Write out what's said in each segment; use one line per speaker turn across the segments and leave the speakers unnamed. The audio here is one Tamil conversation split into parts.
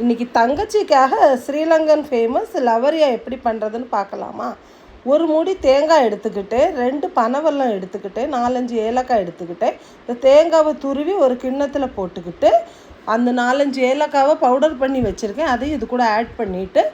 இன்றைக்கி தங்கச்சிக்காக ஸ்ரீலங்கன் ஃபேமஸ் லவரியா எப்படி பண்ணுறதுன்னு பார்க்கலாமா? ஒரு மூடி தேங்காய் எடுத்துக்கிட்டு 2 பனவெல்லம் எடுத்துக்கிட்டு 4-5 ஏலக்காய் எடுத்துக்கிட்டு இந்த தேங்காவை துருவி ஒரு கிண்ணத்தில் போட்டுக்கிட்டு அந்த 4-5 ஏலக்காவை பவுடர் பண்ணி வச்சுருக்கேன். அதையும் இது கூட ஆட் பண்ணிவிட்டு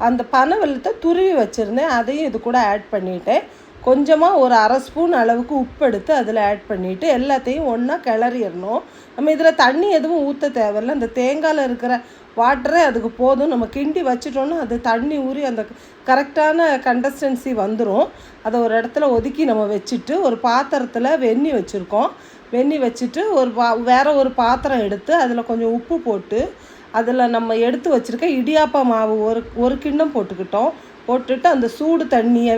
அந்த பனவெல்லத்தை துருவி வச்சுருந்தேன், அதையும் இது கூட ஆட் பண்ணிவிட்டேன். கொஞ்சமாக ஒரு 1/2 ஸ்பூன் அளவுக்கு உப்பு எடுத்து அதில் ஆட் பண்ணிவிட்டு எல்லாத்தையும் ஒன்றா கிளறிடணும். நம்ம இதில் தண்ணி எதுவும் ஊற்ற தேவையில்லை. அந்த தேங்காயில் இருக்கிற வாட்டரே அதுக்கு போதும். நம்ம கிண்டி வச்சிட்டோன்னா அது தண்ணி ஊறி அந்த கரெக்டான கன்சிஸ்டன்சி வந்துடும். அதை ஒரு இடத்துல ஒதுக்கி நம்ம வச்சுட்டு ஒரு பாத்திரத்தில் வெந்நி வச்சுருக்கோம். வெந்நி வச்சுட்டு வேறு ஒரு பாத்திரம் எடுத்து அதில் கொஞ்சம் உப்பு போட்டு அதில் நம்ம எடுத்து வச்சுருக்க இடியாப்ப மாவு ஒரு கிண்ணம் போட்டுட்டு அந்த சூடு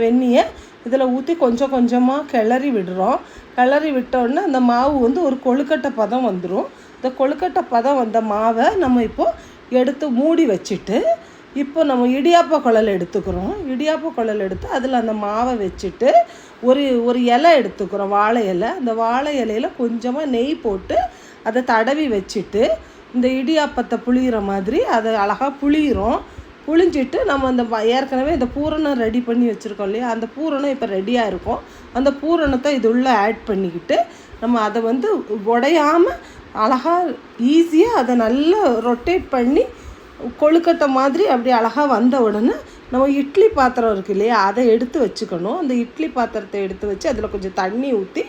வெந்நியை இதில் ஊற்றி கொஞ்சம் கொஞ்சமாக கிளறி விடுறோம். கிளறி விட்டோடனே அந்த மாவு ஒரு கொழுக்கட்டை பதம் வந்துடும். இந்த கொழுக்கட்டை பதம் வந்த மாவை நம்ம இப்போது எடுத்து மூடி வச்சுட்டு இப்போ நம்ம இடியாப்ப குழல் எடுத்துக்கிறோம். இடியாப்ப குழல் எடுத்து அதில் அந்த மாவை வச்சுட்டு ஒரு இலை எடுத்துக்கிறோம், வாழை இலை. அந்த வாழை இலையில் கொஞ்சமாக நெய் போட்டு அதை தடவி வச்சுட்டு இந்த இடியாப்பத்தை புளிகிற மாதிரி அதை அழகாக புளிஞ்சிட்டு நம்ம அந்த ஏற்கனவே இந்த பூரணம் ரெடி பண்ணி வச்சுருக்கோம் இல்லையா, அந்த பூரணம் இப்போ ரெடியாக இருக்கும். அந்த பூரணத்தை இது உள்ளே ஆட் பண்ணிக்கிட்டு நம்ம அதை உடையாமல் அழகாக ஈஸியாக அதை நல்லா ரொட்டேட் பண்ணி கொழுக்கட்டை மாதிரி அப்படி அழகாக வந்த உடனே நம்ம இட்லி பாத்திரம் இருக்குது இல்லையா, அதை எடுத்து வச்சுக்கணும். அந்த இட்லி பாத்திரத்தை எடுத்து வச்சு அதில் கொஞ்சம் தண்ணி ஊற்றி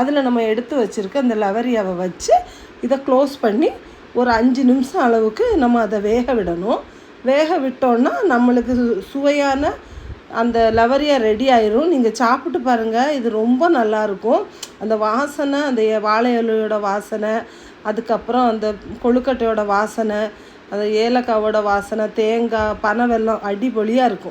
அதில் நம்ம எடுத்து வச்சுருக்க அந்த லவரியாவை வச்சு இதை க்ளோஸ் பண்ணி ஒரு 5 நிமிஷம் அளவுக்கு நம்ம அதை வேக விடணும். வேக விட்டோன்னா நம்மளுக்கு சுவையான அந்த லவரியா ரெடி ஆயிரும். நீங்கள் சாப்பிட்டு பாருங்கள், இது ரொம்ப நல்லாயிருக்கும். அந்த வாசனை, அந்த வாழை இலையோட வாசனை, அதுக்கப்புறம் அந்த கொழுக்கட்டையோட வாசனை, அந்த ஏலக்காவோட வாசனை, தேங்காய், பனவெல்லம் அடிபொலியாக இருக்கும்.